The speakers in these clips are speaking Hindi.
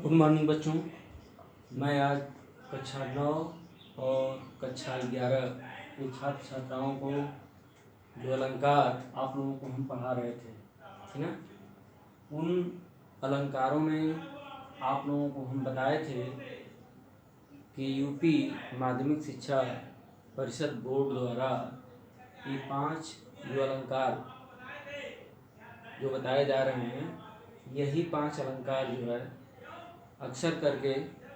गुड मॉर्निंग बच्चों। मैं आज कक्षा 9 और कक्षा 11 के छात्र छात्राओं को जो अलंकार आप लोगों को हम पढ़ा रहे थे, ठीक ना, उन अलंकारों में आप लोगों को हम बताए थे कि यूपी माध्यमिक शिक्षा परिषद बोर्ड द्वारा ये 5 जो अलंकार जो बताए जा रहे हैं, यही 5 अलंकार जो है अक्सर करके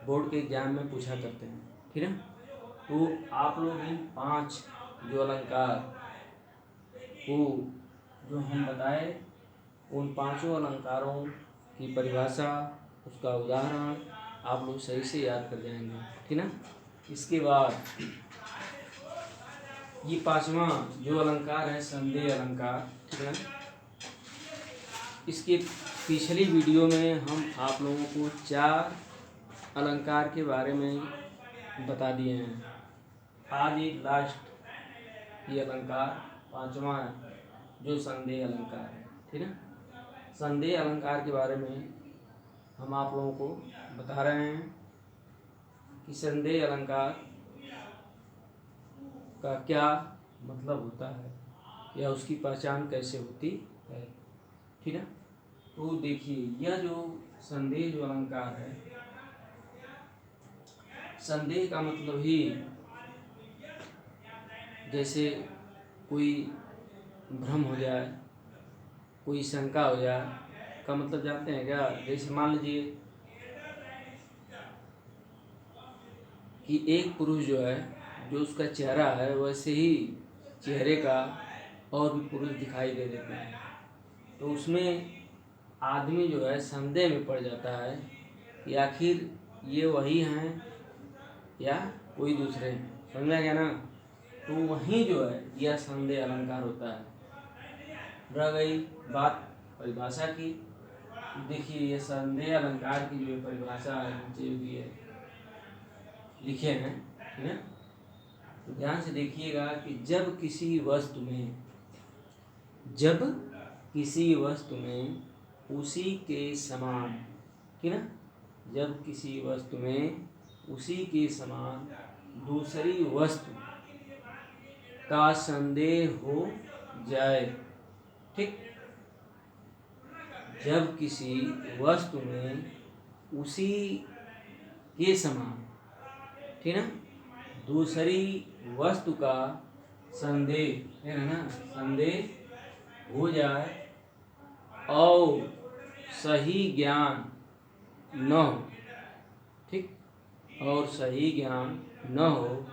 बोर्ड के एग्जाम में पूछा करते हैं, ठीक है। तो आप लोग इन 5 जो अलंकार को जो हम बताए, उन 5 अलंकारों की परिभाषा, उसका उदाहरण आप लोग सही से याद कर जाएंगे, ठीक ना। इसके बाद ये 5वां जो अलंकार है संदेह अलंकार, ठीक है। इसके पिछली वीडियो में हम आप लोगों को 4 अलंकार के बारे में बता दिए हैं। आज ये लास्ट ये अलंकार 5वां जो संदेह अलंकार है, ठीक है। संदेह अलंकार के बारे में हम आप लोगों को बता रहे हैं कि संदेह अलंकार का क्या मतलब होता है या उसकी पहचान कैसे होती है, ठीक है। तो देखिए, यह जो संदेह जो अलंकार है, संदेह का मतलब ही जैसे कोई भ्रम हो जाए, कोई शंका हो जाए का मतलब जानते हैं क्या। जैसे मान लीजिए कि एक पुरुष जो है, जो उसका चेहरा है वैसे ही चेहरे का और भी पुरुष दिखाई दे देते हैं, तो उसमें आदमी जो है संदेह में पड़ जाता है कि आखिर ये वही हैं या कोई दूसरे हैं, समझा गया ना। तो वहीं जो है यह संदेह अलंकार होता है। रह गई बात परिभाषा की। देखिए, ये संदेह अलंकार की जो परिभाषा है नीचे भी है, लिखे हैं, ठीक है। तो ध्यान से देखिएगा कि जब किसी वस्तु में उसी के समान, ठीक है, जब किसी वस्तु में उसी के समान दूसरी वस्तु का संदेह हो जाए, ठीक, जब किसी वस्तु में उसी के समान, ठीक है, दूसरी वस्तु का संदेह है ना, संदेह हो जाए और सही ज्ञान न हो, ठीक, और सही ज्ञान न हो,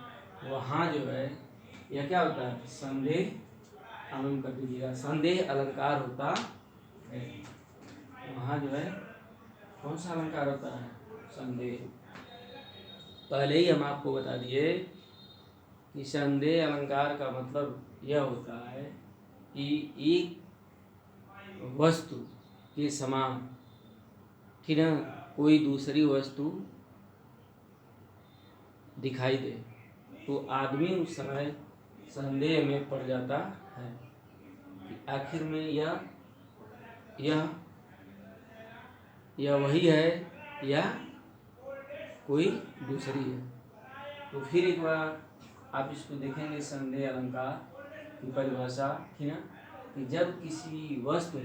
वहाँ जो है यह क्या होता है, संदेह आनंद कर दीजिएगा, संदेह अलंकार होता है। वहाँ जो है कौन सा अलंकार होता है, संदेह। पहले ही हम आपको बता दिए कि संदेह अलंकार का मतलब यह होता है कि एक वस्तु के समान, ठीक है, कोई दूसरी वस्तु दिखाई दे तो आदमी उस समय संदेह में पड़ जाता है कि आखिर में यह वही है या कोई दूसरी है। तो फिर एक बार आप इसको देखेंगे, संदेह अलंकार की परिभाषा, ठीक है, कि जब किसी वस्तु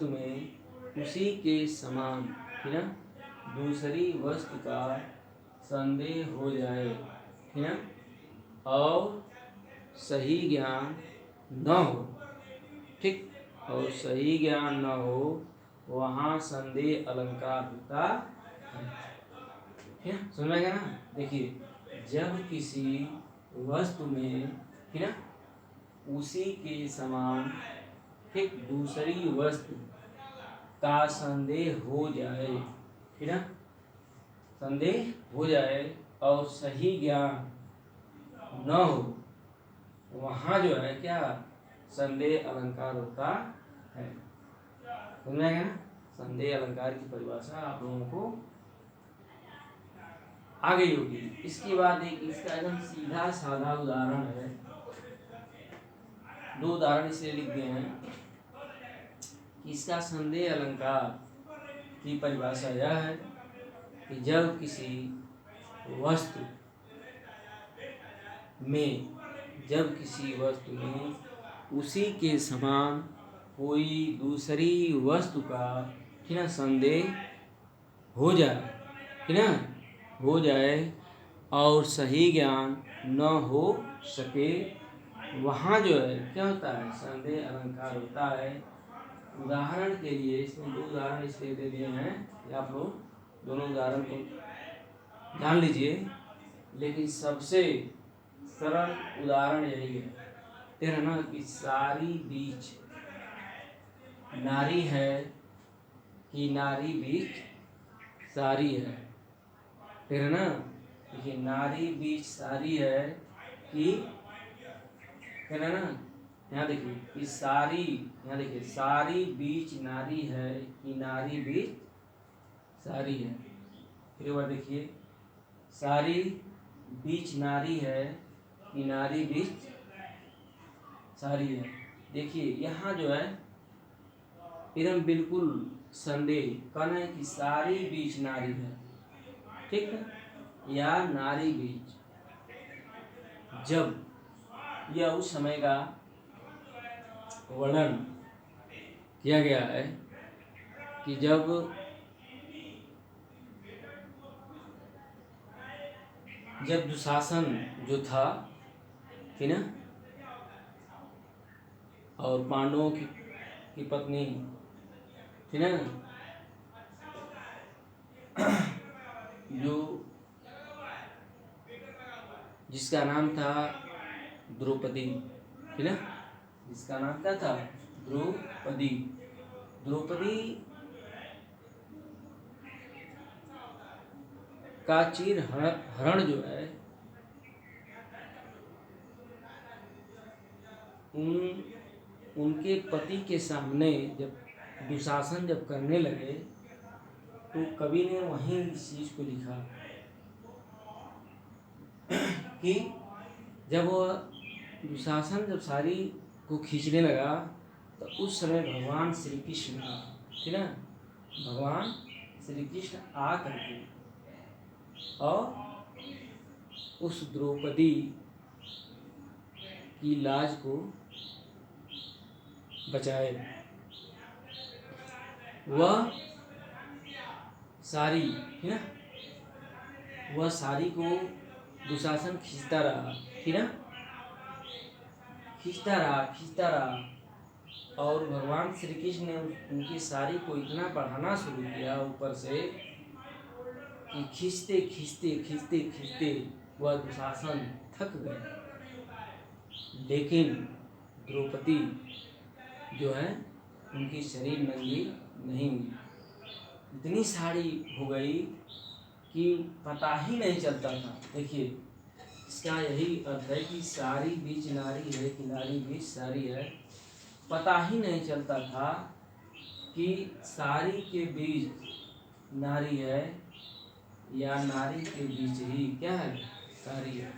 में उसी के समान, ठीक है, दूसरी वस्तु का संदेह हो जाए, ठीक है, और सही ज्ञान न हो, ठीक, और सही ज्ञान न हो, वहाँ संदेह अलंकार होता है, ठीक है, समझ गया ना। देखिए, जब किसी वस्तु में, ठीक है, उसी के समान, ठीक, दूसरी वस्तु का संदेह हो जाए, ठीक है, संदेह हो जाए और सही ज्ञान न हो, वहाँ जो है क्या, संदेह अलंकार होता है, समझ गया ना। संदेह अलंकार की परिभाषा आप लोगों को आ गई होगी। इसके बाद एक इसका एकदम सीधा साधा उदाहरण है, 2 उदाहरण इसलिए लिख दिए हैं कि इसका संदेह अलंकार की परिभाषा यह है कि जब किसी वस्तु में उसी के समान कोई दूसरी वस्तु का ठीक ना संदेह हो जाए, ठीक ना, हो जाए और सही ज्ञान न हो सके, वहाँ जो है क्या होता है, संदेह अलंकार होता है। उदाहरण के लिए इसमें 2 उदाहरण इसलिए दे दिए हैं कि आप लोग दोनों उदाहरण को जान लीजिए, लेकिन सबसे सरल उदाहरण यही है, तेरा ना कि सारी बीच नारी है कि नारी बीच सारी है, तेरा ना देखिए नारी बीच सारी है कि तेरा ना, यहाँ देखिए कि सारी, यहाँ देखिए सारी बीच नारी है कि नारी बीच सारी है। फिर एक बार देखिए सारी बीच नारी है कि नारी बीच सारी है। देखिए यहाँ जो है एकदम बिल्कुल संदेह कहना है कि सारी बीच नारी है, ठीक है, या नारी बीच। जब यह उस समय का वर्णन किया गया है कि जब दुशासन जो था, थी ना, और पांडवों की पत्नी थी ना, जो जिसका नाम था द्रौपदी, थी ना, जिसका नाम क्या था, द्रौपदी। द्रौपदी का चीर हरण जो है उनके पति के सामने जब दुशासन जब करने लगे तो कवि ने वहीं इस चीज को लिखा कि जब वह दुशासन जब सारी को खींचने लगा तो उस समय भगवान श्री कृष्ण, ठीक ना, भगवान श्री कृष्ण आ करके और उस द्रौपदी की लाज को बचाए। वह सारी, ठीक ना, वह सारी को दुशासन खींचता रहा, ठीक ना, खींचता रहा और भगवान श्री कृष्ण ने उनकी सारी को इतना बढ़ाना शुरू किया ऊपर से कि खींचते वह दुशासन थक गए। लेकिन द्रौपदी जो है उनकी शरीर नंगी नहीं हुई, इतनी साड़ी हो गई कि पता ही नहीं चलता था। देखिए इसका यही अर्थ है कि सारी बीच नारी है कि नारी बीच सारी है, पता ही नहीं चलता था कि सारी के बीच नारी है या नारी के बीच ही क्या है, सारी है,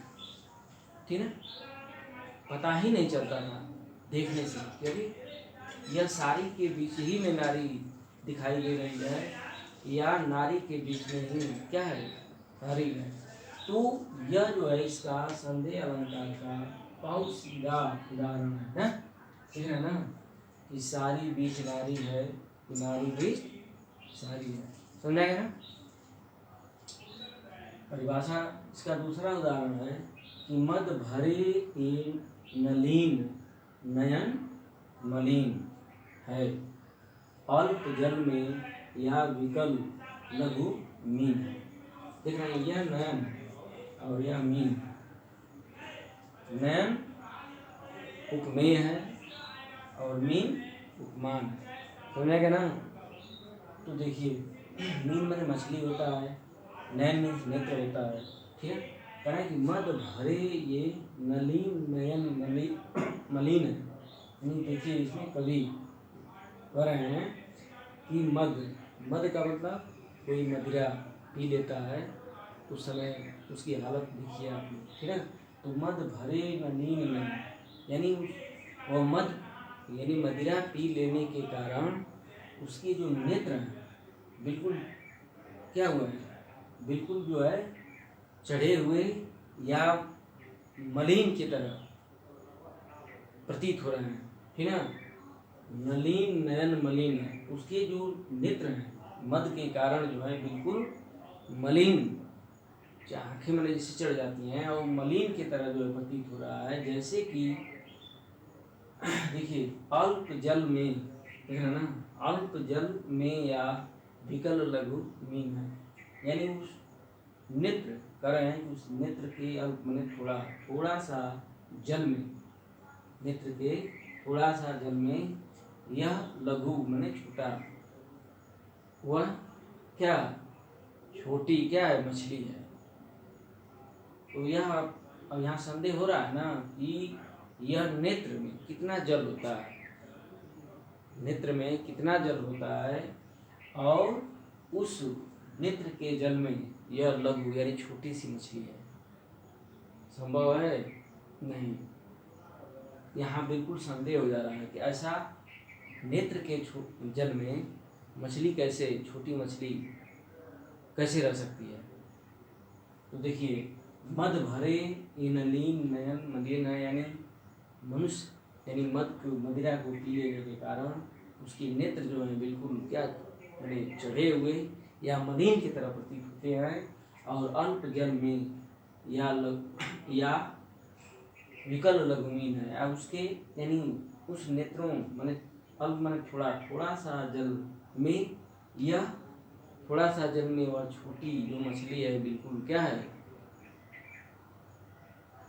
ठीक है, पता ही नहीं चलता था देखने से, क्योंकि यह सारी के बीच ही में नारी दिखाई दे रही है या नारी के बीच में ही क्या है, सारी है। तो यह जो है इसका संदेह अलंकार का बहुत सीधा उदाहरण है ना, ठीक है ना, कि सारी बीच नारी है कि नारी बीच सारी है, समझा गया ना। परिभाषा इसका दूसरा उदाहरण है कि मद भरे के नलीन नयन मलिन है, अल्प जल में या विकल लघु मीन है। देख रहे हैं, यह नयन और यह मीन, नयन उपमेय है और मीन उपमान है, समझेगा ना। तो देखिए मीन मैंने मछली होता है, नयन मीन्स नेत्र होता है, ठीक है। कहना है कि मद भरे ये नलीन नयन मलिन है, यानी देखिए इसमें कवि कह रहे हैं कि मद का मतलब कोई मदिरा पी लेता है उस समय उसकी हालत देखिए आप, ठीक है। तो मद भरे नलीन में, यानी वह मद यानी मदिरा पी लेने के कारण उसके जो नेत्र हैं बिल्कुल क्या हुए हैं, बिल्कुल जो है चढ़े हुए या मलिन की तरह प्रतीत हो रहे हैं, ठीक ना। नलीन नयन मलिन है, उसके जो नेत्र हैं मद के कारण जो है बिल्कुल मलिन, आंखें मैंने जैसे चढ़ जाती हैं और मलिन की तरह जो है प्रतीत हो रहा है। जैसे कि देखिए अल्प जल में, देख रहे ना, अल्प जल में या विकल लघु मीन है, यानी उस नेत्र कर रहे हैं, उस नेत्र के अल्प मैंने थोड़ा सा जल में, नेत्र के थोड़ा सा जल में यह लघु मैंने छोटा, वह क्या छोटी क्या है, मछली है। तो यह अब यहाँ संदेह हो रहा है ना कि यह नेत्र में कितना जल होता है, नेत्र में कितना जल होता है, और उस नेत्र के जल में यह लघु यानी छोटी सी मछली है। संभव है? नहीं। यहाँ बिल्कुल संदेह हो जा रहा है कि ऐसा नेत्र के जल में मछली कैसे, छोटी मछली कैसे रह सकती है। तो देखिए मद भरे इनलीन नयन मलिन है, यानी मनुष्य यानी मदिरा को पी लेने के कारण उसके नेत्र जो है बिल्कुल क्या बड़े चढ़े हुए या मलिन की तरह प्रतीत होते हैं, और अल्प जल में या विकल लघुमीन है, या उसके यानी उस नेत्रों माने अल्प माने थोड़ा सा जल में, यह थोड़ा सा जल में वह छोटी जो मछली है बिल्कुल क्या है,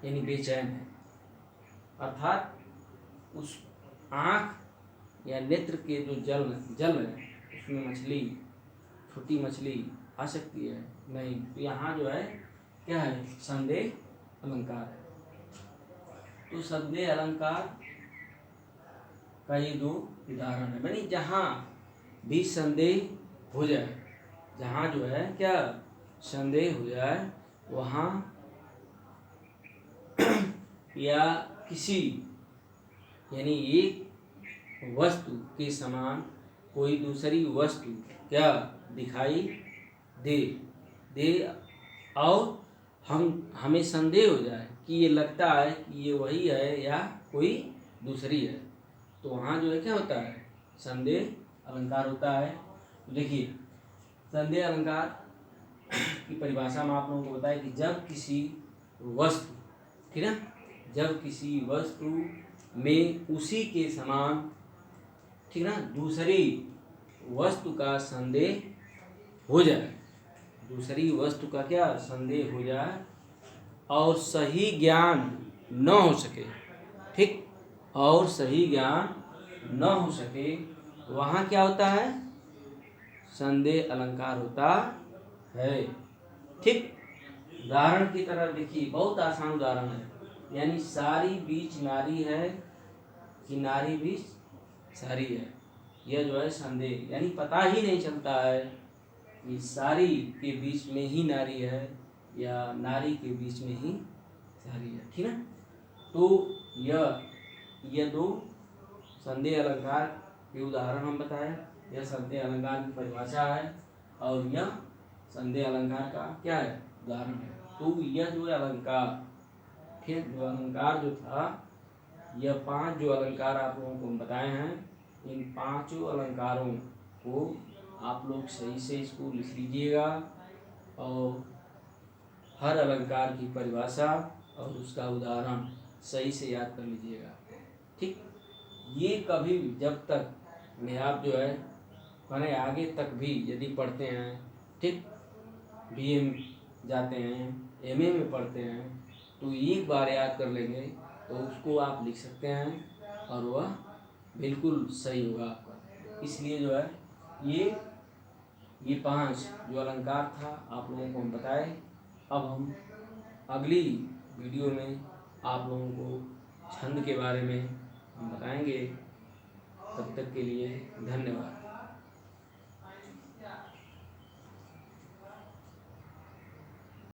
यानी बेचैन है। अर्थात उस आँख या नेत्र के जो जल है उसमें मछली, छोटी मछली आ सकती है नहीं। तो यहाँ जो है क्या है, संदेह अलंकार है। तो संदेह अलंकार का ये दो उदाहरण है, यानी जहाँ भी संदेह हो जाए, जहाँ जो है क्या संदेह हो जाए, वहाँ या किसी यानी एक वस्तु के समान कोई दूसरी वस्तु क्या दिखाई दे और हमें संदेह हो जाए कि ये लगता है कि ये वही है या कोई दूसरी है, तो वहाँ जो है क्या होता है, संदेह अलंकार होता है। देखिए संदेह अलंकार की परिभाषा में आप लोगों को बताया कि जब किसी वस्तु, ठीक है, जब किसी वस्तु में उसी के समान, ठीक ना, दूसरी वस्तु का संदेह हो जाए, दूसरी वस्तु का क्या संदेह हो जाए और सही ज्ञान न हो सके, ठीक, और सही ज्ञान न हो सके, वहाँ क्या होता है, संदेह अलंकार होता है। ठीक, उदाहरण की तरह देखिए, बहुत आसान उदाहरण है, यानी सारी बीच नारी है कि नारी बीच सारी है, यह जो है संदेह, यानी पता ही नहीं चलता है कि सारी के बीच में ही नारी है या नारी के बीच में ही सारी है, ठीक है। तो यह दो संदेह अलंकार के उदाहरण हम बताए, यह संदेह अलंकार की परिभाषा है और यह संदेह अलंकार का क्या है, उदाहरण है। तो यह जो अलंकार, ठीक, जो अलंकार जो था, यह 5 जो अलंकार आप लोगों को बताए हैं, इन 5 अलंकारों को आप लोग सही से इसको लिख लीजिएगा और हर अलंकार की परिभाषा और उसका उदाहरण सही से याद कर लीजिएगा। ठीक, ये कभी भी जब तक में आप जो है माने आगे तक भी यदि पढ़ते हैं, ठीक, BA में जाते हैं, MA में पढ़ते हैं, तो एक बार याद कर लेंगे तो उसको आप लिख सकते हैं और वह बिल्कुल सही होगा आपका। इसलिए जो है ये 5 जो अलंकार था आप लोगों को हम बताए। अब हम अगली वीडियो में आप लोगों को छंद के बारे में हम बताएंगे। तब तक के लिए धन्यवाद।